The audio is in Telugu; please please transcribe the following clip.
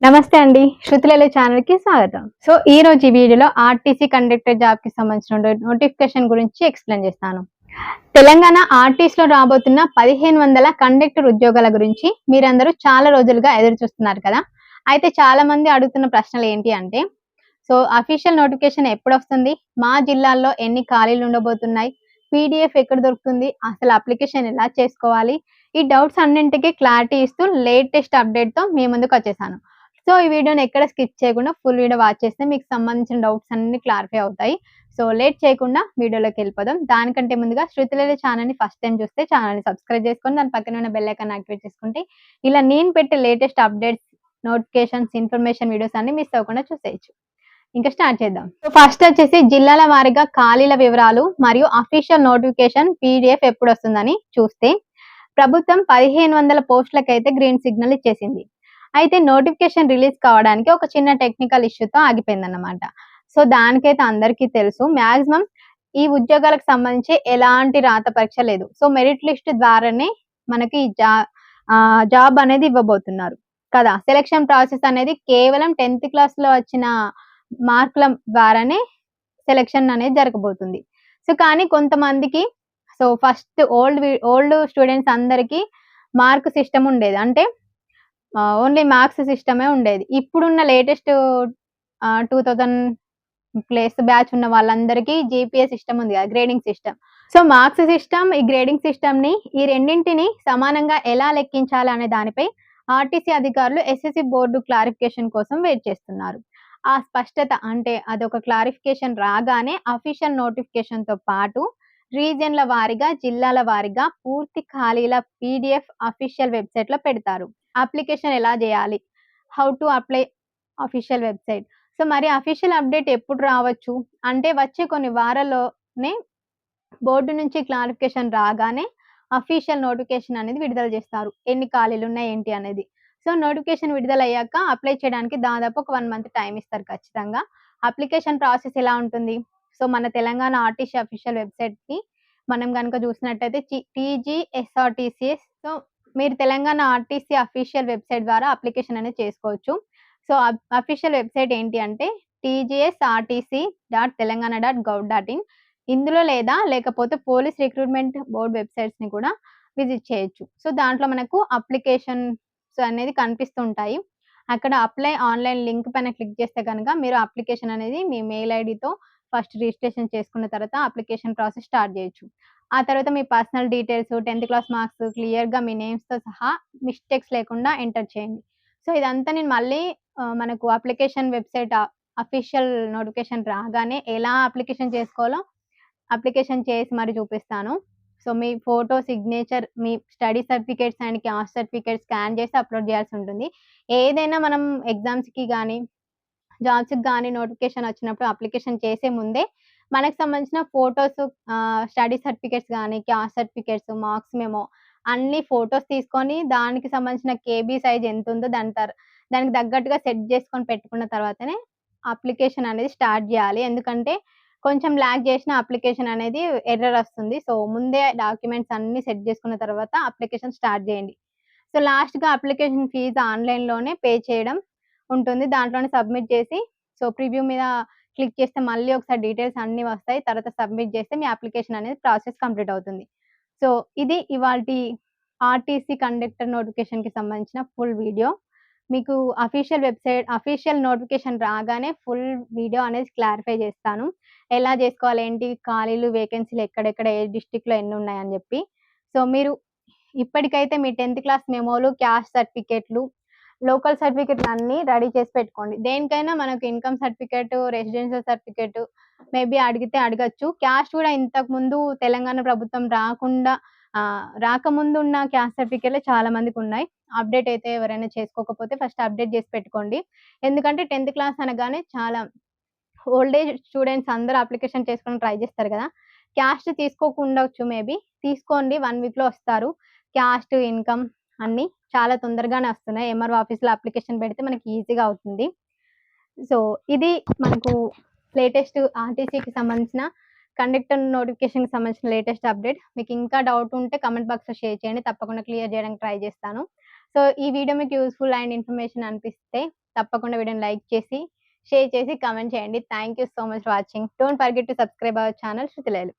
నమస్తే అండి. శృతిలలి ఛానల్‌కి స్వాగతం. సో, ఈ రోజు ఈ వీడియోలో ఆర్టీసీ కండక్టర్ జాబ్‌కి సంబంధించిన నోటిఫికేషన్ గురించి ఎక్స్‌ప్లెయిన్ చేస్తాను. తెలంగాణ ఆర్టీసీలో రాబోతున్న 1500 కండక్టర్ ఉద్యోగాల గురించి మీరందరూ చాలా రోజులుగా ఎదురు చూస్తున్నారు కదా! అయితే చాలా మంది అడుగుతున్న ప్రశ్నలు ఏంటి అంటే, సో, అఫీషియల్ నోటిఫికేషన్ ఎప్పుడొస్తుంది? మా జిల్లాల్లో ఎన్ని ఖాళీలు ఉండబోతున్నాయి? పీడీఎఫ్ ఎక్కడ దొరుకుతుంది? అసలు అప్లికేషన్ ఎలా చేసుకోవాలి? ఈ డౌట్స్ అన్నింటికి క్లారిటీ ఇస్తూ లేటెస్ట్ అప్డేట్‌తో మీ ముందుకొచ్చేసాను. సో, ఈ వీడియోని ఎక్కడ స్కిప్ చేయకుండా ఫుల్ వీడియో వాచ్ చేస్తే మీకు సంబంధించిన డౌట్స్ అన్నీ క్లారిఫై అవుతాయి. సో, లేట్ చేయకుండా వీడియోలోకెళ్ళిపోదాం. దానికంటే ముందుగా శృతిలలి ఛానల్‌ని ఫస్ట్ టైమ్ చూస్తే ఛానల్‌ని సబ్స్క్రైబ్ చేసుకొని దాని పక్కన ఉన్న బెల్ ఐకాన్ యాక్టివేట్ చేసుకుంటే ఇలా నేను పెట్టే latest updates, notifications, information videos అన్నీ మిస్ అవ్వకుండా చూసేయొచ్చు. ఇంకా స్టార్ట్ చేద్దాం. సో, ఫస్ట్ వచ్చేసి జిల్లాల వారీగా ఖాళీల వివరాలు మరియు అఫీషియల్ నోటిఫికేషన్ పీడీఎఫ్ ఎప్పుడొస్తుందని చూస్తే ప్రభుత్వం 1500 పోస్టులకైతే గ్రీన్ సిగ్నల్ ఇచ్చేసింది. అయితే నోటిఫికేషన్ రిలీజ్ కావడానికి ఒక చిన్న టెక్నికల్ ఇష్యూతో ఆగిపోయిందన్నమాట. సో, దానికైతే అందరికీ తెలుసు. మాక్సిమం ఈ ఉద్యోగాలకు సంబంధించి ఎలాంటి రాత పరీక్ష లేదు. సో, మెరిట్ లిస్ట్ ద్వారానే మనకి జాబ్ అనేది ఇవ్వబోతున్నారు కదా! సెలక్షన్ ప్రాసెస్ అనేది కేవలం 10థ్ క్లాస్‌లో వచ్చిన మార్కుల ద్వారానే సెలక్షన్ అనేది జరగబోతుంది. సో, కానీ కొంతమందికి ఫస్ట్ ఓల్డ్ స్టూడెంట్స్ అందరికి మార్క్ సిస్టమ్ ఉండేది. అంటే ఓన్లీ మార్క్స్ సిస్టమే ఉండేది. ఇప్పుడున్న లేటెస్ట్ 2000 ప్లస్ బ్యాచ్ ఉన్న వాళ్ళందరికీ జీపీఏ సిస్టమ్ ఉంది కదా! Grading system. So, marks system, ఈ గ్రేడింగ్ సిస్టమ్‌ని ఈ రెండింటిని సమానంగా ఎలా లెక్కించాలనే దానిపై ఆర్టీసీ అధికారులు ఎస్ఎస్‌సి బోర్డు క్లారిఫికేషన్ కోసం వెయిట్ చేస్తున్నారు. ఆ స్పష్టత అంటే అదొక క్లారిఫికేషన్ రాగానే అఫీషియల్ నోటిఫికేషన్‌తో పాటు రీజియన్‌ల వారీగా, జిల్లాల వారీగా పూర్తి ఖాళీల పీడీఎఫ్ అఫీషియల్ వెబ్‌సైట్‌లో పెడతారు. అప్లికేషన్ ఎలా జేయాలి? How to apply official website. So, మరి అఫీషియల్ అప్డేట్ ఎప్పుడు రావచ్చు? అంటే వచ్చే కొన్ని వారాల్లోనే బోర్డు నుంచి క్లారిఫికేషన్ రాగానే అఫీషియల్ నోటిఫికేషన్ అనేది విడుదల చేస్తారు. ఎన్ని ఖాళీలున్నాయి ఏంటి అనేది. సో, నోటిఫికేషన్ విడుదలయ్యాక అప్లై చేయడానికి దాదాపు ఒక 1 మంత్ టైమ్ ఇస్తారు ఖచ్చితంగా. అప్లికేషన్ ప్రాసెస్ ఎలా ఉంటుంది? సో, మన తెలంగాణ ఆర్టీసీ అఫీషియల్ వెబ్‌సైట్‌కి మనం గనుక చూసినట్టయితే టీజీఎస్ఆర్టీసీఎస్. సో, మీరు తెలంగాణ ఆర్టీసీ అఫీషియల్ వెబ్‌సైట్ ద్వారా అప్లికేషన్ అనేది చేసుకోవచ్చు. సో, అఫీషియల్ వెబ్‌సైట్ ఏంటి అంటే tgsrtc.telangana.gov.in. ఇందులో లేకపోతే పోలీస్ రిక్రూట్‌మెంట్ బోర్డ్ వెబ్‌సైట్స్‌ని కూడా విజిట్ చేయొచ్చు. సో, దాంట్లో మనకు అప్లికేషన్స్ అనేది కనిపిస్తుంటాయి. అక్కడ అప్లై ఆన్‌లైన్ లింక్ పైన క్లిక్ చేస్తే గనక మీరు అప్లికేషన్ అనేది మీ మెయిల్ ఐడీతో ఫస్ట్ రిజిస్ట్రేషన్ చేసుకున్న తర్వాత అప్లికేషన్ ప్రాసెస్ స్టార్ట్ చేయొచ్చు. ఆ తర్వాత మీ పర్సనల్ డీటెయిల్స్, 10థ్ క్లాస్ మార్క్స్ క్లియర్‌గా మీ నేమ్స్‌తో సహా మిస్టేక్స్ లేకుండా ఎంటర్ చేయండి. సో, ఇదంతా నేను మళ్ళీ మనకు అప్లికేషన్ వెబ్‌సైట్ అఫీషియల్ నోటిఫికేషన్ రాగానే ఎలా అప్లికేషన్ చేసుకోవాలో అప్లికేషన్ చేసి మరి చూపిస్తాను. So, me photo, signature, me study certificates and caste certificate scan చేసి అప్‌లోడ్ చేయాల్సి ఉంటుంది. ఏదైనా మనం ఎగ్జామ్స్‌కి గాని, జాబ్స్‌కి గాని నోటిఫికేషన్ వచ్చినప్పుడు అప్లికేషన్ చేసే ముందే మనకు సంబంధించిన ఫోటోస్, స్టడీ సర్టిఫికేట్స్ గాని, క్యాస్ట్ సర్టిఫికేట్స్, మార్క్స్ మెమో అన్ని ఫోటోస్ తీసుకొని దానికి సంబంధించిన కేబీ సైజ్ ఎంతుందో దానికి తగ్గట్టుగా సెట్ చేసుకొని పెట్టుకున్న తర్వాతనే అప్లికేషన్ అనేది స్టార్ట్ జేయాలి. ఎందుకంటే కొంచెం ల్యాగ్ చేసిన అప్లికేషన్ అనేది ఎర్రర్ వస్తుంది. సో, ముందే డాక్యుమెంట్స్ అన్నీ సెట్ చేసుకున్న తర్వాత అప్లికేషన్ స్టార్ట్ చేయండి. సో, లాస్ట్‌గా అప్లికేషన్ ఫీజ్ ఆన్‌లైన్‌లోనే పే చేయడం ఉంటుంది. దాంట్లోనే సబ్మిట్ చేసి ప్రివ్యూ మీద క్లిక్ చేస్తే మళ్ళీ ఒకసారి డీటెయిల్స్ అన్నీ వస్తాయి. తర్వాత సబ్మిట్ చేస్తే మీ అప్లికేషన్ అనేది ప్రాసెస్ కంప్లీట్ అవుతుంది. సో, ఇది ఇవాల్టి ఆర్టీసీ కండక్టర్ నోటిఫికేషన్‌కి సంబంధించిన ఫుల్ వీడియో. మీకు అఫీషియల్ నోటిఫికేషన్ రాగానే ఫుల్ వీడియో అనేది క్లారిఫై చేస్తాను. ఎలా జేసుకోవాలి, ఏంటి ఖాళీలు, వేకెన్సీలు ఎక్కడెక్కడ, ఏ డిస్ట్రిక్ట్‌లో ఎన్నున్నాయని జెప్పి. సో, మీరు ఇప్పటికైతే మీ 10థ్ క్లాస్ మెమోలు, క్యాస్ట్ సర్టిఫికేట్‌లు, లోకల్ సర్టిఫికేట్‌లు అన్నీ రెడీ చేసి పెట్టుకోండి. దేనికైనా మనకు income certificate, residential certificate maybe అడిగితే అడగొచ్చు. క్యాస్ట్ గూడా ఇంతకుముందు తెలంగాణ ప్రభుత్వం రాకముందు ఉన్న క్యాస్ట్ సర్టిఫికేట్‌లే చాలా మందికున్నాయి. అప్డేట్ అయితే ఎవరైనా చేసుకోకపోతే ఫస్ట్ అప్డేట్ జేసి పెట్టుకోండి. ఎందుకంటే 10థ్ క్లాస్ అనగానే చాలా ఓల్డ్ ఏజ్ స్టూడెంట్స్ అందరూ అప్లికేషన్ చేసుకోవడానికి ట్రై చేస్తారు గదా! క్యాస్ట్ తీసుకోకుండొచ్చు మేబీ. తీసుకోండి, 1 వీక్‌లో వస్తారు. క్యాస్ట్, ఇన్‌కమ్ అన్నీ చాలా తొందరగానే వస్తున్నాయి. ఎంఆర్ఓ ఆఫీస్‌లో అప్లికేషన్ పెడితే మనకి ఈజీగా అవుతుంది. సో, ఇది మనకు లేటెస్ట్ ఆర్టీసీకి సంబంధించిన కండక్టర్ నోటిఫికేషన్‌కి సంబంధించిన లేటెస్ట్ అప్డేట్. మీకు ఇంకా డౌట్ ఉంటే కామెంట్ బాక్స్‌లో షేర్ చేయండి. తప్పకుండా క్లియర్ చేయడానికి ట్రై చేస్తాను. సో, ఈ వీడియో మీకు యూజ్‌ఫుల్ అండ్ ఇన్ఫర్మేషన్ అనిపిస్తే తప్పకుండా వీడియోని లైక్ చేసి, షేర్ చేసి, కామెంట్ చేయండి. Thank you so much for watching. Don't forget to subscribe our channel శృతిలయలు.